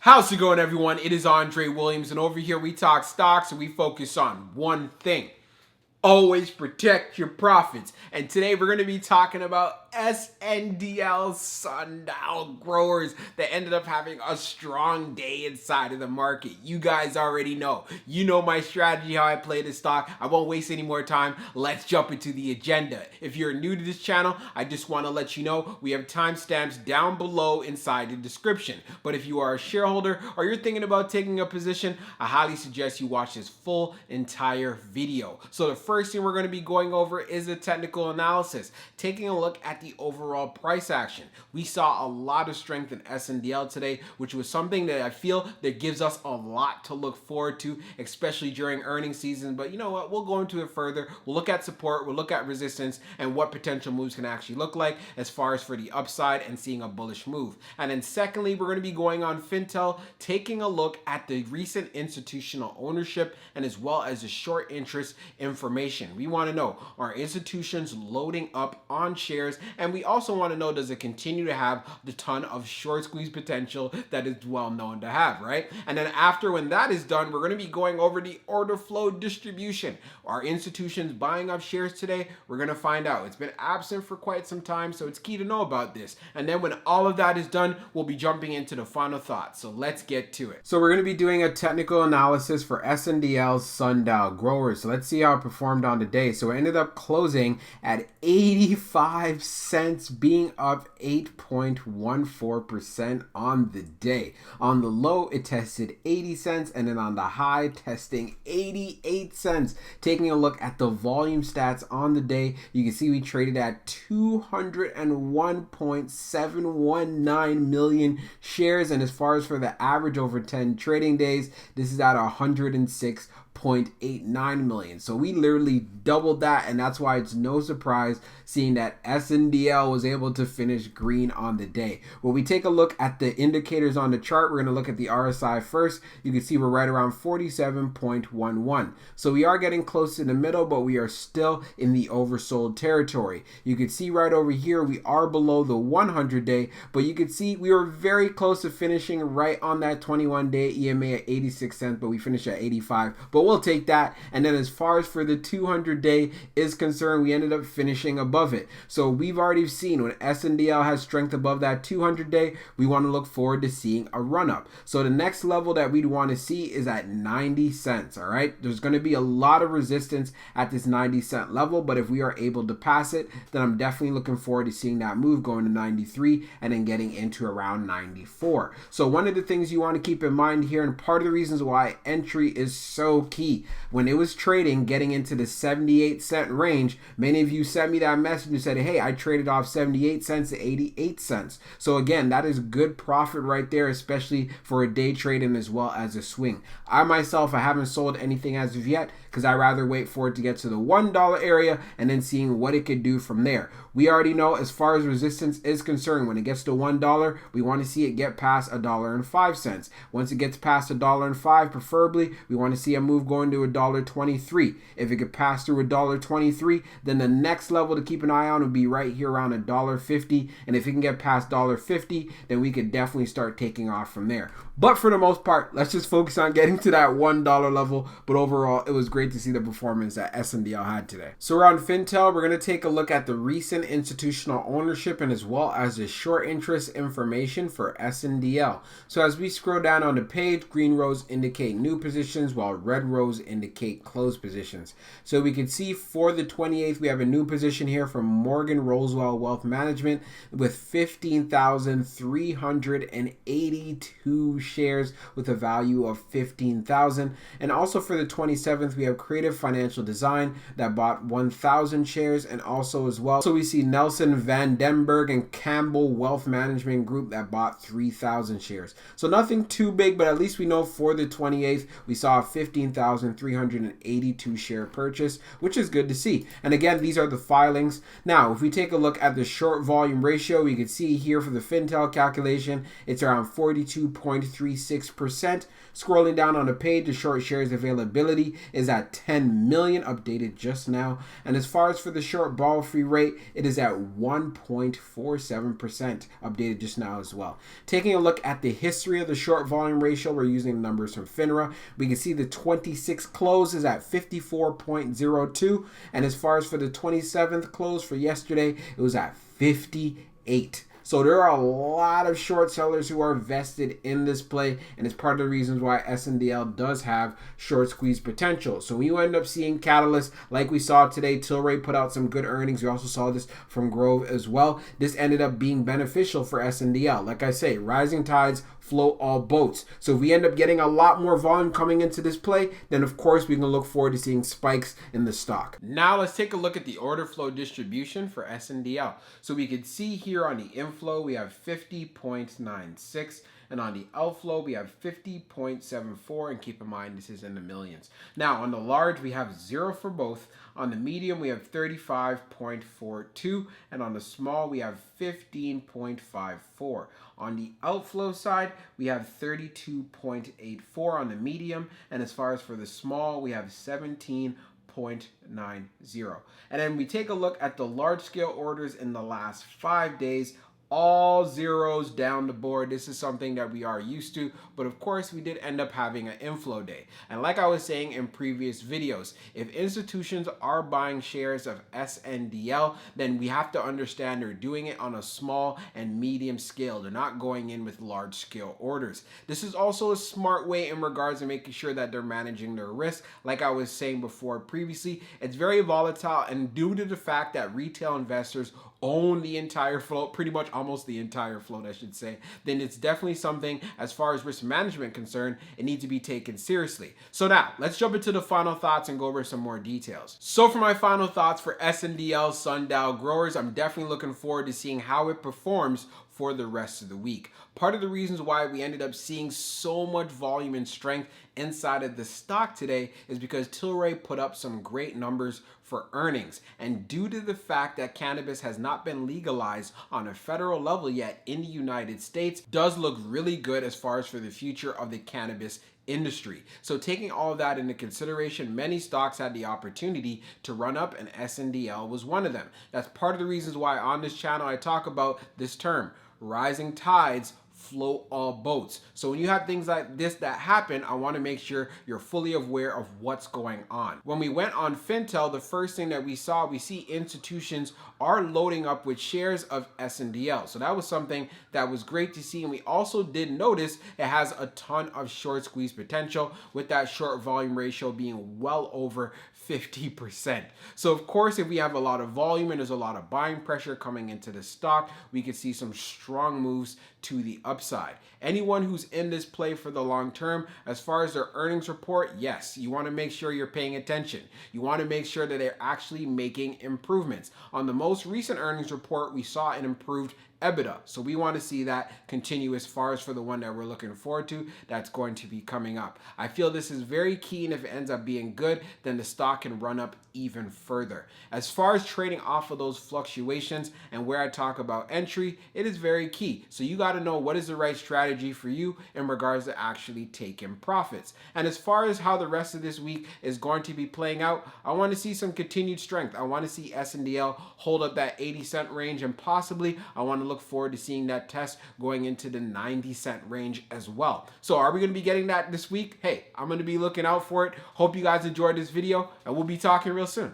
How's it going, everyone? It is Andre Williams, and over here we talk stocks and we focus on one thing. Always protect your profits. And today we're going to be talking about SNDL Sundial growers that ended up having a strong day inside of the market. You guys already know. You know my strategy, how I play this stock. I won't waste any more time. Let's jump into the agenda. If you're new to this channel, I just want to let you know we have timestamps down below inside the description. But if you are a shareholder or you're thinking about taking a position, I highly suggest you watch this full entire video. So the first thing we're going to be going over is the technical analysis, taking a look at the overall price action. We saw a lot of strength in SNDL today, which was something that I feel that gives us a lot to look forward to, especially during earnings season. But you know what? We'll go into it further. We'll look at support, we'll look at resistance, and what potential moves can actually look like as far as for the upside and seeing a bullish move. And then secondly, we're going to be going on Fintel, taking a look at the recent institutional ownership and as well as the short interest information. We want to know, are institutions loading up on shares? And we also want to know, does it continue to have the ton of short squeeze potential that is well known to have, right? And then after, when that is done, we're going to be going over the order flow distribution. Are institutions buying up shares today? We're going to find out. It's been absent for quite some time, so it's key to know about this. And then when all of that is done, we'll be jumping into the final thoughts. So let's get to it. So we're going to be doing a technical analysis for SNDL Sundial growers. So let's see how it performed on the day. So it ended up closing at 85 cents, being up 8.14% on the day. On the low, it tested 80 cents, and then on the high, testing 88 cents. Taking a look at the volume stats on the day, you can see we traded at 201.719 million shares, and as far as for the average over 10 trading days, this is at 106.89 million. So we literally doubled that, and that's why it's no surprise seeing that SNDL was able to finish green on the day. When we take a look at the indicators on the chart, we're going to look at the RSI first. You can see we're right around 47.11. So we are getting close to the middle, but we are still in the oversold territory. You can see right over here we are below the 100 day, but you can see we were very close to finishing right on that 21-day EMA at 86 cents, but we finished at 85. But we'll take that. And then as far as for the 200-day is concerned, we ended up finishing above it. So we've already seen when SNDL has strength above that 200-day, we want to look forward to seeing a run up. So the next level that we'd want to see is at 90 cents. All right, there's going to be a lot of resistance at this 90-cent level, but if we are able to pass it, then I'm definitely looking forward to seeing that move going to 93 and then getting into around 94. So one of the things you want to keep in mind here, and part of the reasons why entry is so key, when it was trading getting into the 78-cent range, many of you sent me that message and said, hey, I traded off 78 cents to 88 cents. So again, that is good profit right there, especially for a day trade and as well as a swing. I myself, I haven't sold anything as of yet because I rather wait for it to get to the $1 area and then seeing what it could do from there. We already know as far as resistance is concerned, when it gets to $1, we want to see it get past $1.05. Once it gets past $1.05, preferably, we want to see a move going to $1.23. If it could pass through $1.23, then the next level to keep an eye on would be right here around $1.50. And if it can get past $1.50, then we could definitely start taking off from there. But for the most part, let's just focus on getting to that $1 level. But overall, it was great to see the performance that SNDL had today. So we're on Fintel. We're going to take a look at the recent institutional ownership and as well as the short interest information for SNDL. So as we scroll down on the page, green rows indicate new positions while red rows indicate closed positions. So we can see for the 28th, we have a new position here from Morgan Rosewell Wealth Management with 15,382 shares with a value of 15,000. And also for the 27th, we have Creative Financial Design that bought 1,000 shares, and also as well, so we see Nelson Van Denberg and Campbell Wealth Management Group that bought 3,000 shares. So nothing too big, but at least we know for the 28th, we saw a 15,382 share purchase, which is good to see. And again, these are the filings. Now, if we take a look at the short volume ratio, we can see here for the Fintel calculation, it's around 42.3 0.36%. Scrolling down on the page, the short shares availability is at 10 million, updated just now. And as far as for the short ball free rate, it is at 1.47%, updated just now as well. Taking a look at the history of the short volume ratio, we're using the numbers from FINRA. We can see the 26 close is at 54.02. And as far as for the 27th close for yesterday, it was at 58. So there are a lot of short sellers who are vested in this play, and it's part of the reasons why SNDL does have short squeeze potential. So when you end up seeing catalysts like we saw today, Tilray put out some good earnings. We also saw this from Grove as well. This ended up being beneficial for SNDL. Like I say, rising tides float all boats. So if we end up getting a lot more volume coming into this play, then of course we can look forward to seeing spikes in the stock. Now let's take a look at the order flow distribution for SNDL. So we can see here on the inflow we have 50.96, and on the outflow we have 50.74, and keep in mind this is in the millions. Now on the large we have 0 for both. On the medium we have 35.42, and on the small we have 15.54. On the outflow side, we have 32.84 on the medium, and as far as for the small, we have 17.90. And then we take a look at the large scale orders in the last 5 days. All zeros down the board. This is something that we are used to, but of course we did end up having an inflow day. And like I was saying in previous videos, if institutions are buying shares of SNDL, then we have to understand they're doing it on a small and medium scale. They're not going in with large scale orders. This is also a smart way in regards to making sure that they're managing their risk. Like I was saying before previously, it's very volatile, and due to the fact that retail investors own the entire float, pretty much almost the entire float, I should say, then it's definitely something, as far as risk management concerned, it needs to be taken seriously. So now, let's jump into the final thoughts and go over some more details. So for my final thoughts for SNDL Sundial growers, I'm definitely looking forward to seeing how it performs for the rest of the week. Part of the reasons why we ended up seeing so much volume and strength inside of the stock today is because Tilray put up some great numbers for earnings. And due to the fact that cannabis has not been legalized on a federal level yet in the United States, does look really good as far as for the future of the cannabis industry. So taking all of that into consideration, many stocks had the opportunity to run up, and SNDL was one of them. That's part of the reasons why on this channel I talk about this term, rising tides float all boats. So when you have things like this that happen, I want to make sure you're fully aware of what's going on. When we went on Fintel, the first thing that we see institutions are loading up with shares of SNDL. So that was something that was great to see. And we also did notice it has a ton of short squeeze potential, with that short volume ratio being well over 50%. So of course, if we have a lot of volume and there's a lot of buying pressure coming into the stock, we could see some strong moves to the upside. Anyone who's in this play for the long term, as far as their earnings report, yes, you want to make sure you're paying attention. You want to make sure that they're actually making improvements. On the most recent earnings report, we saw an improved EBITDA. So we want to see that continue as far as for the one that we're looking forward to that's going to be coming up. I feel this is very key, and if it ends up being good, then the stock can run up even further. As far as trading off of those fluctuations and where I talk about entry, it is very key. So you got to know what is the right strategy for you in regards to actually taking profits. And as far as how the rest of this week is going to be playing out, I want to see some continued strength. I want to see SNDL hold up that 80-cent range, and possibly I want to look forward to seeing that test going into the 90-cent range as well. So are we going to be getting that this week? Hey, I'm going to be looking out for it. Hope you guys enjoyed this video, and we'll be talking real soon.